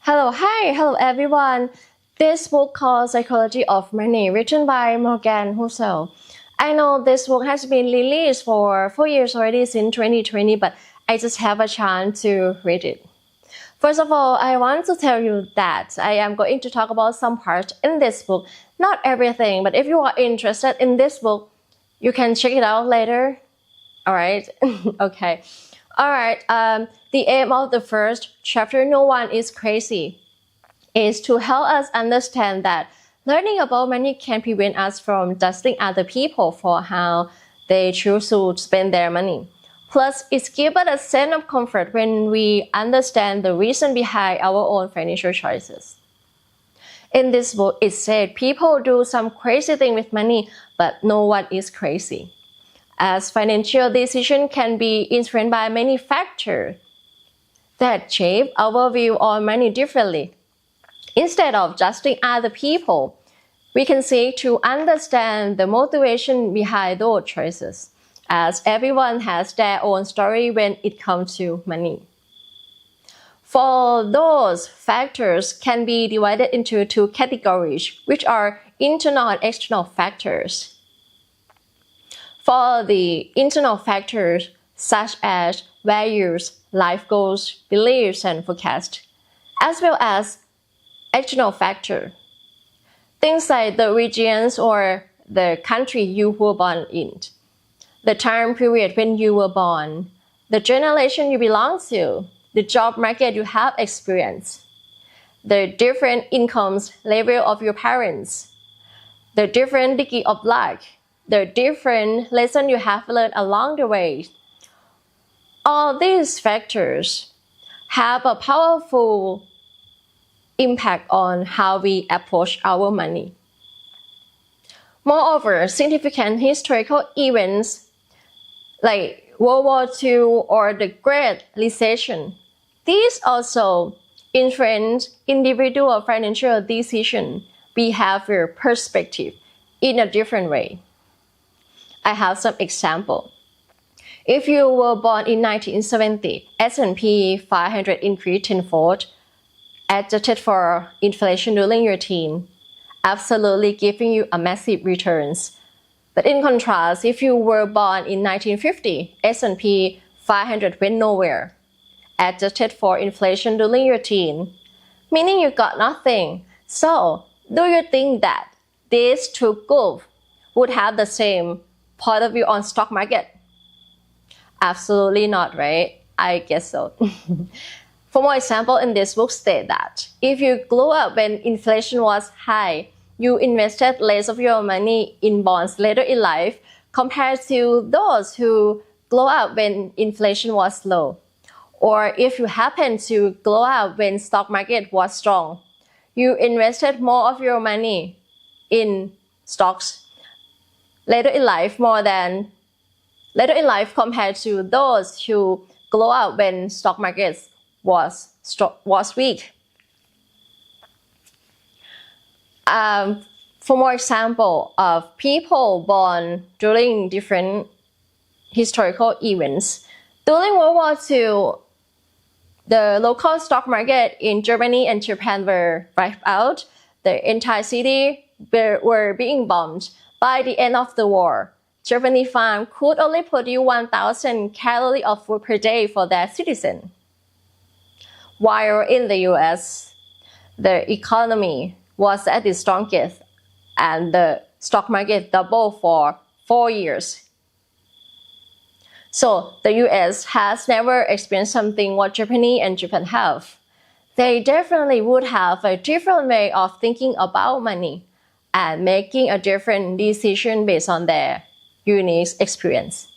Hello everyone. This book called Psychology of Money, written by Morgan Housel. I know this book has been released for 4 years already since 2020, but I just have a chance to read it. First of all, I want to tell you that I am going to talk about some parts in this book, not everything, but if you are interested in this book, you can check it out later. Alright, okay. Alright, the aim of the first chapter, No One is Crazy, is to help us understand that learning about money can prevent us from judging other people for how they choose to spend their money. Plus, it gives us a sense of comfort when we understand the reason behind our own financial choices. In this book, it said people do some crazy thing with money, but no one is crazy, as financial decisions can be influenced by many factors that shape our view on money differently. Instead of judging other people, we can seek to understand the motivation behind those choices, as everyone has their own story when it comes to money. For those factors can be divided into two categories, which are internal and external factors. For the internal factors, such as values, life goals, beliefs, and forecasts, as well as external factors, things like the regions or the country you were born in, the time period when you were born, the generation you belong to, the job market you have experienced, the different incomes level of your parents, the different degree of luck, the different lessons you have learned along the way. All these factors have a powerful impact on how we approach our money. Moreover, significant historical events like World War II or the Great Recession, these also influence individual financial decision, behavior, perspective in a different way. I have some example. If you were born in 1970, S&P 500 increased tenfold, adjusted for inflation during your teen, absolutely giving you a massive returns. But in contrast, if you were born in 1950, S&P 500 went nowhere, adjusted for inflation during your teen, meaning you got nothing. So, do you think that these two groups would have the same point of view on stock market? Absolutely not, right? I guess so. For more example, in this book state that if you grew up when inflation was high, you invested less of your money in bonds later in life compared to those who grew up when inflation was low. Or if you happen to grow up when stock market was strong, you invested more of your money in stocks later in life compared to those who grew up when stock markets was weak. For more example of people born during different historical events, during World War II, the local stock market in Germany and Japan were wiped out. The entire city were being bombed. By the end of the war, Germany farm could only produce 1,000 calories of food per day for their citizens. While in the US, the economy was at its strongest and the stock market doubled for 4 years. So the US has never experienced something what Germany and Japan have. They definitely would have a different way of thinking about money and making a different decision based on their unique experience.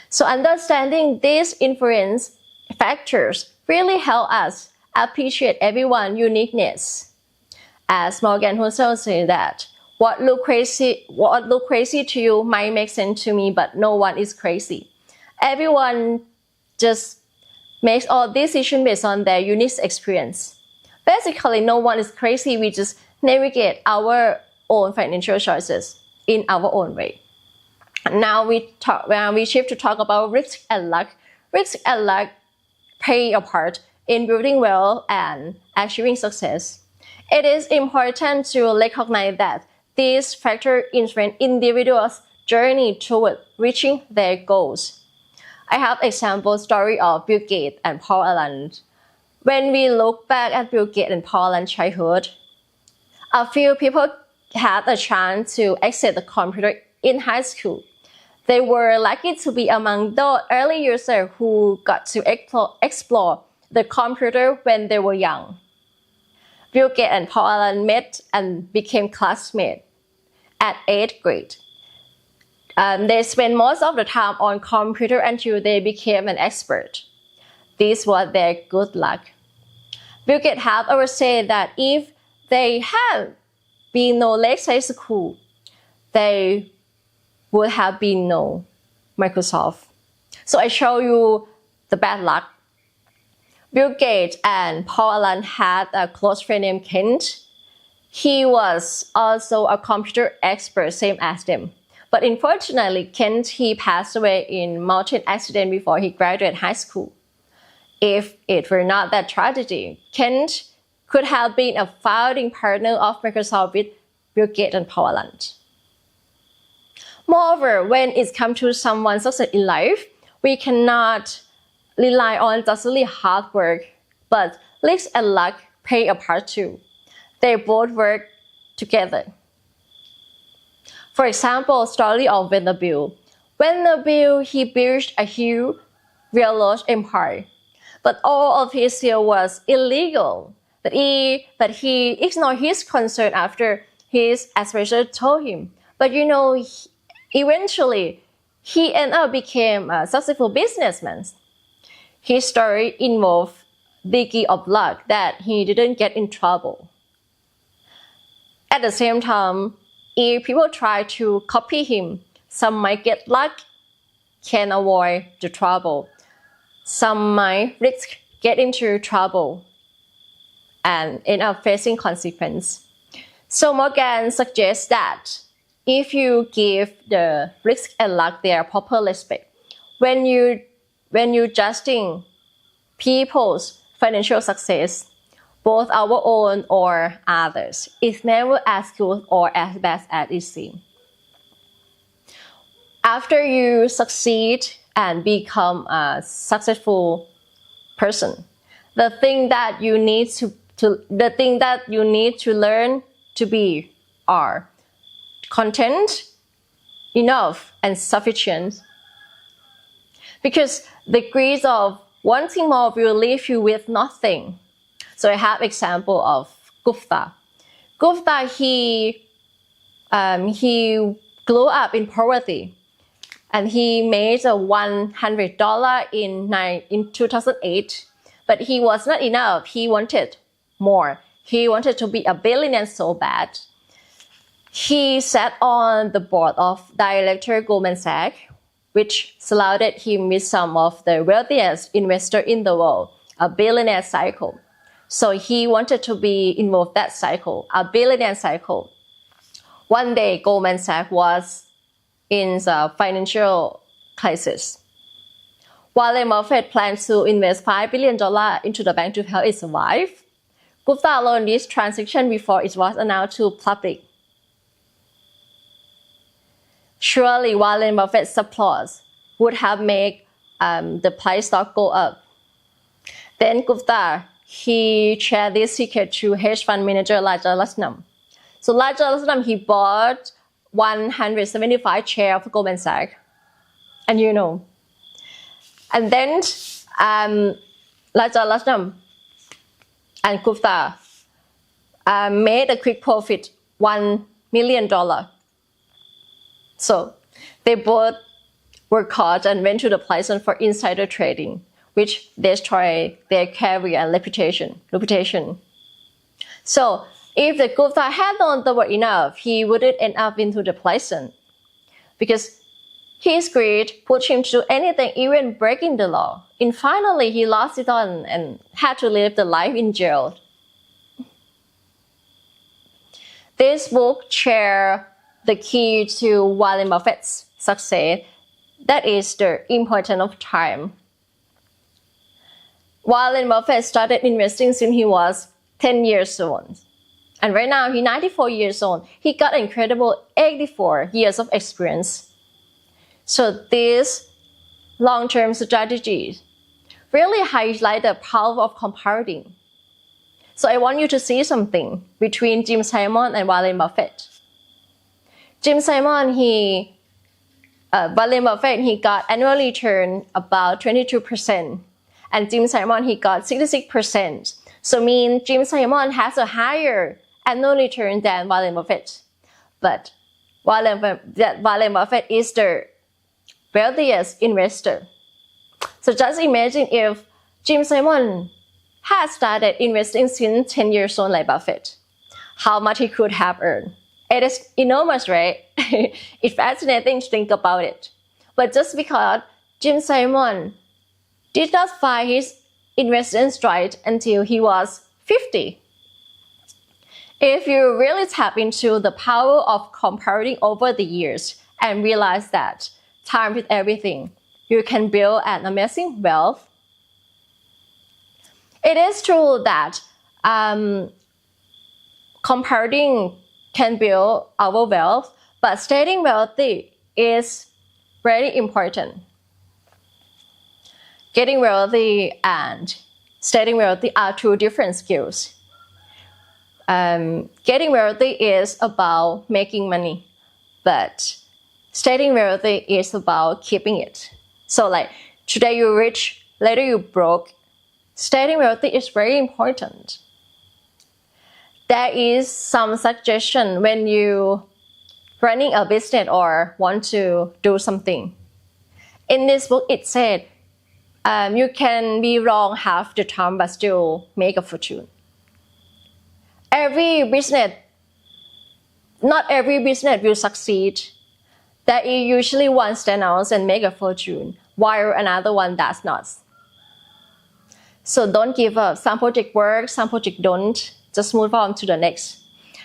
So understanding these influence factors really help us appreciate everyone's uniqueness. As Morgan Housel said that, what look crazy to you might make sense to me, but no one is crazy. Everyone just makes all decisions based on their unique experience. Basically, no one is crazy. We just navigate our own financial choices in our own way. Now we shift to talk about risk and luck. Risk and luck play a part in building wealth and achieving success. It is important to recognize that these factors influence individuals' journey toward reaching their goals. I have example story of Bill Gates and Paul Allen. When we look back at Bill Gates and Paul Allen's childhood, a few people had a chance to access the computer in high school. They were lucky to be among those early users who got to explore the computer when they were young. Bill Gates and Paul Allen met and became classmates at 8th grade. They spent most of the time on computer until they became an expert. This was their good luck. Bill Gates have always said that if they had been no Lakeside School, they would have been no Microsoft. So I show you the bad luck. Bill Gates and Paul Allen had a close friend named Kent. He was also a computer expert, same as them. But unfortunately, Kent, he passed away in mountain accident before he graduated high school. If it were not that tragedy, Kent could have been a founding partner of Microsoft with Bill Gates and Paul Allen. Moreover, when it comes to someone's success in life, we cannot rely on just only hard work, but risks and luck play a part too. They both work together. For example, story of Vanderbilt. Vanderbilt, he built a huge railroad empire, but all of his deal was illegal. But he ignored his concern after his advisor told him. But eventually, he ended up became a successful businessman. His story involved degree of luck that he didn't get in trouble. At the same time, if people try to copy him, some might get luck, can avoid the trouble. Some might risk get into trouble and end up facing consequence. So Morgan suggests that if you give the risk and luck their proper respect, when you judging people's financial success, both our own or others, it's never as good or as bad as it seems. After you succeed and become a successful person, the thing that you need to learn to be are content, enough, and sufficient. Because the greed of wanting more will leave you with nothing. So I have example of Gupta. Gupta, he grew up in poverty, and he made $100 in 2008. But he was not enough. He wanted more. He wanted to be a billionaire so bad. He sat on the board of director Goldman Sachs, which surrounded him with some of the wealthiest investors in the world, a billionaire cycle. So he wanted to be involved in that cycle, a billionaire cycle. One day, Goldman Sachs was in the financial crisis. Warren Buffett planned to invest $5 billion into the bank to help it survive. Gupta learned this transaction before it was announced to public. Surely Warren Buffett's applause would have made the price stock go up. Then Gupta, he shared this secret to hedge fund manager Rajaratnam. So Rajaratnam, he bought 175 shares of Goldman Sachs. And And then Rajaratnam and Gupta made a quick profit, $1 million. So they both were caught and went to the prison for insider trading, which destroyed their career and reputation. So if the Gupta had known the word enough, he wouldn't end up into the prison, because his greed pushed him to do anything, even breaking the law. And finally, he lost it all and had to live the life in jail. This book shares the key to Warren Buffett's success. That is the importance of time. Warren Buffett started investing since he was 10 years old. And right now, he's 94 years old. He got an incredible 84 years of experience. So this long-term strategy really highlight the power of compounding. So I want you to see something between Jim Simon and Warren Buffett. Jim Simon, Warren Buffett, he got annual return about 22%. And Jim Simon, he got 66%. So mean Jim Simon has a higher annual return than Warren Buffett. But Warren Buffett is the wealthiest investor. So just imagine if Jim Simon had started investing since 10 years old like Buffett, how much he could have earned. It is enormous, right? It's fascinating to think about it. But just because Jim Simon did not find his investments right until he was 50. If you really tap into the power of compounding over the years and realize that time is everything, you can build an amazing wealth. It is true that compounding can build our wealth, but staying wealthy is very important. Getting wealthy and staying wealthy are two different skills. Getting wealthy is about making money, but staying wealthy is about keeping it. So like today you're rich, later you broke. Staying wealthy is very important. There is some suggestion when you running a business or want to do something. In this book, it said you can be wrong half the time but still make a fortune. Not every business will succeed. There is usually one stand out and make a fortune, while another one does not. So don't give up. Some project work, some project don't. Just move on to the next.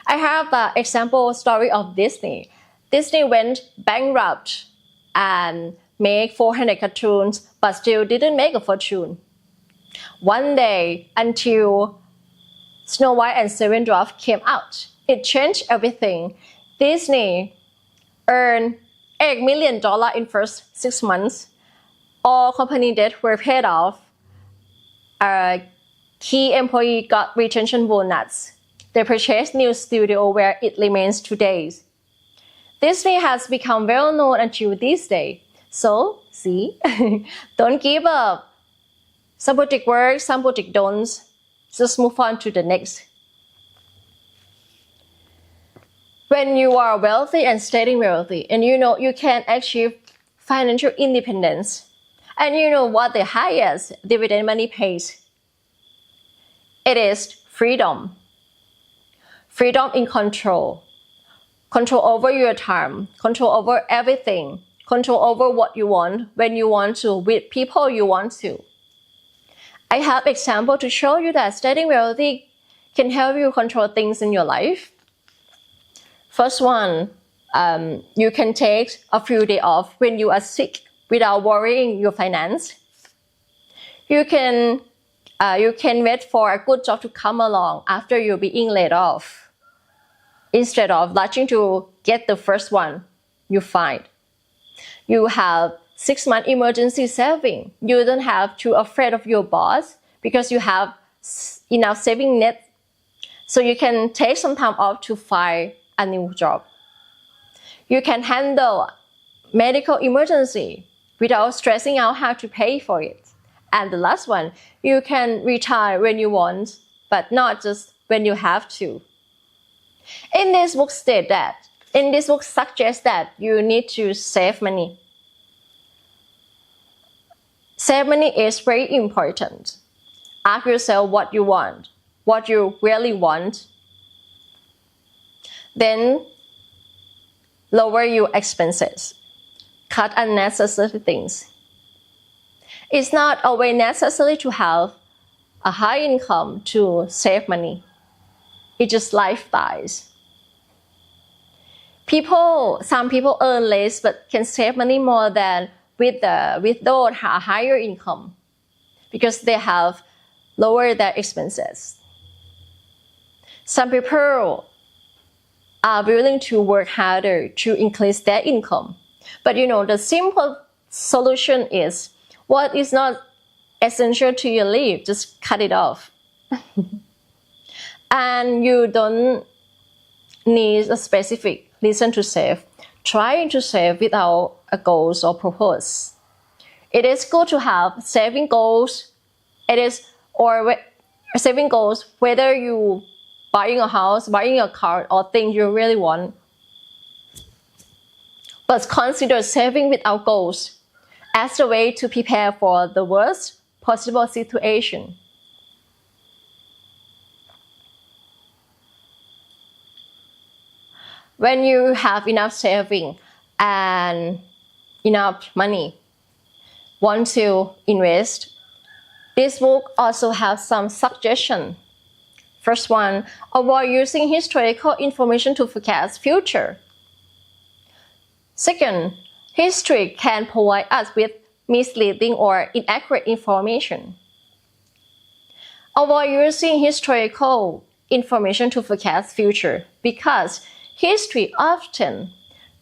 I have an example story of Disney. Disney went bankrupt and made 400 cartoons, but still didn't make a fortune. One day, until Snow White and Seven Dwarfs came out, it changed everything. Disney earned $8 million in first 6 months. All company debt were paid off. Key employee got retention bonus. They purchased new studio where it remains today. Disney has become well known until this day. So, see, don't give up. Some project work, some project don't. Just move on to the next. When you are wealthy and staying wealthy, and you know you can achieve financial independence, and you know what the highest dividend money pays. It is freedom. Freedom in control. Control over your time. Control over everything. Control over what you want, when you want to, with people you want to. I have example to show you that staying wealthy can help you control things in your life. First one, you can take a few days off when you are sick without worrying your finance. You can wait for a good job to come along after you're being laid off, instead of rushing to get the first one you find. You have 6-month emergency saving. You don't have to afraid of your boss because you have enough saving net. So you can take some time off to find a new job. You can handle medical emergency without stressing out how to pay for it. And the last one, you can retire when you want, but not just when you have to. In this book suggests that you need to save money. Save money is very important. Ask yourself what you want, what you really want. Then lower your expenses. Cut unnecessary things. It's not always necessary to have a high income to save money. It's just lifestyles. Some people earn less but can save money more than with those higher income, because they have lower their expenses. Some people are willing to work harder to increase their income. But the simple solution is what is not essential to your life, just cut it off. And you don't need a specific reason to save. Trying to save without a goal or purpose. It is good to have saving goals. Saving goals, whether you buying a house, buying a car, or things you really want. But consider saving without goals as a way to prepare for the worst possible situation. When you have enough saving and enough money, want to invest, this book also has some suggestions. First one, avoid using historical information to forecast future. Second, history can provide us with misleading or inaccurate information. Avoid using historical information to forecast future because history often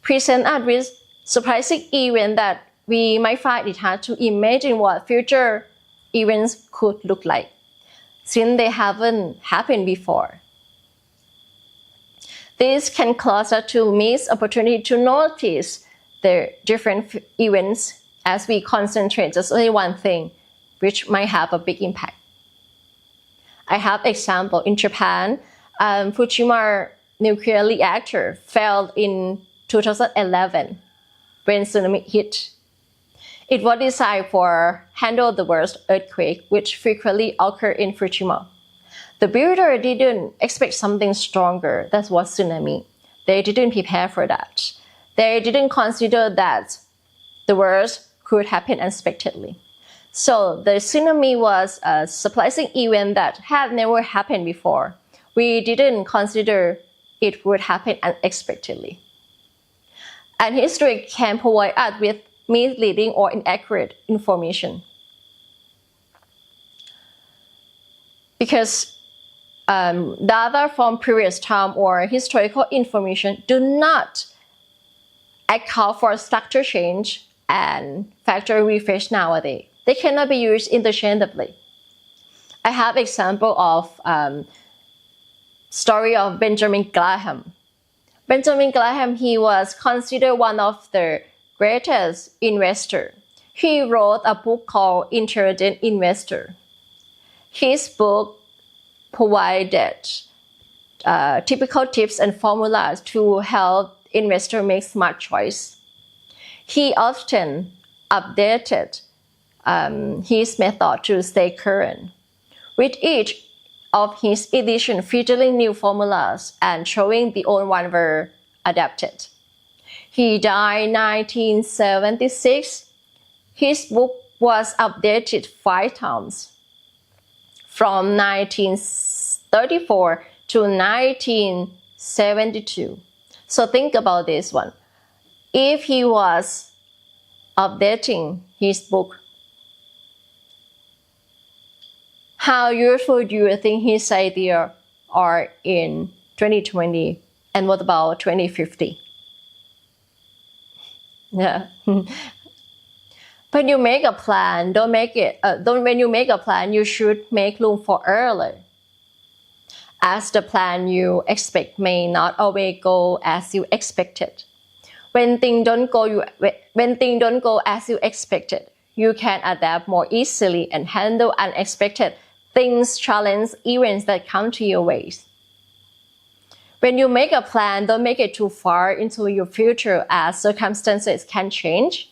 presents us with surprising events that we might find it hard to imagine what future events could look like, since they haven't happened before. This can cause us to miss opportunity to notice the different events as we concentrate just only one thing, which might have a big impact. I have example in Japan, Fukushima nuclear reactor failed in 2011 when tsunami hit. It was designed for handle the worst earthquake, which frequently occur in Fukushima. The builder didn't expect something stronger, that was tsunami. They didn't prepare for that. They didn't consider that the worst could happen unexpectedly. So the tsunami was a surprising event that had never happened before. We didn't consider it would happen unexpectedly. And history can provide us with misleading or inaccurate information. Because data from previous time or historical information do not account for structure change and factory refresh nowadays. They cannot be used interchangeably. I have example of story of Benjamin Graham. Benjamin Graham, he was considered one of the greatest investor. He wrote a book called Intelligent Investor. His book provided typical tips and formulas to help investors make smart choice. He often updated his method to stay current, with each of his editions featuring new formulas and showing the old one were adapted. He died in 1976. His book was updated 5 times, from 1934 to 1972. So think about this one. If he was updating his book, how useful do you think his ideas are in 2020? And what about 2050? Yeah. When you make a plan, when you make a plan, you should make room for error, as the plan you expect may not always go as you expected. When things don't go as you expected, you can adapt more easily and handle unexpected things, challenge events that come to your way. When you make a plan, don't make it too far into your future, as circumstances can change.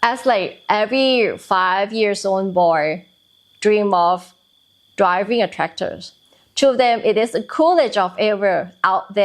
As like every 5 years old boy dream of driving a tractor. To them, it is the coolest job ever out there.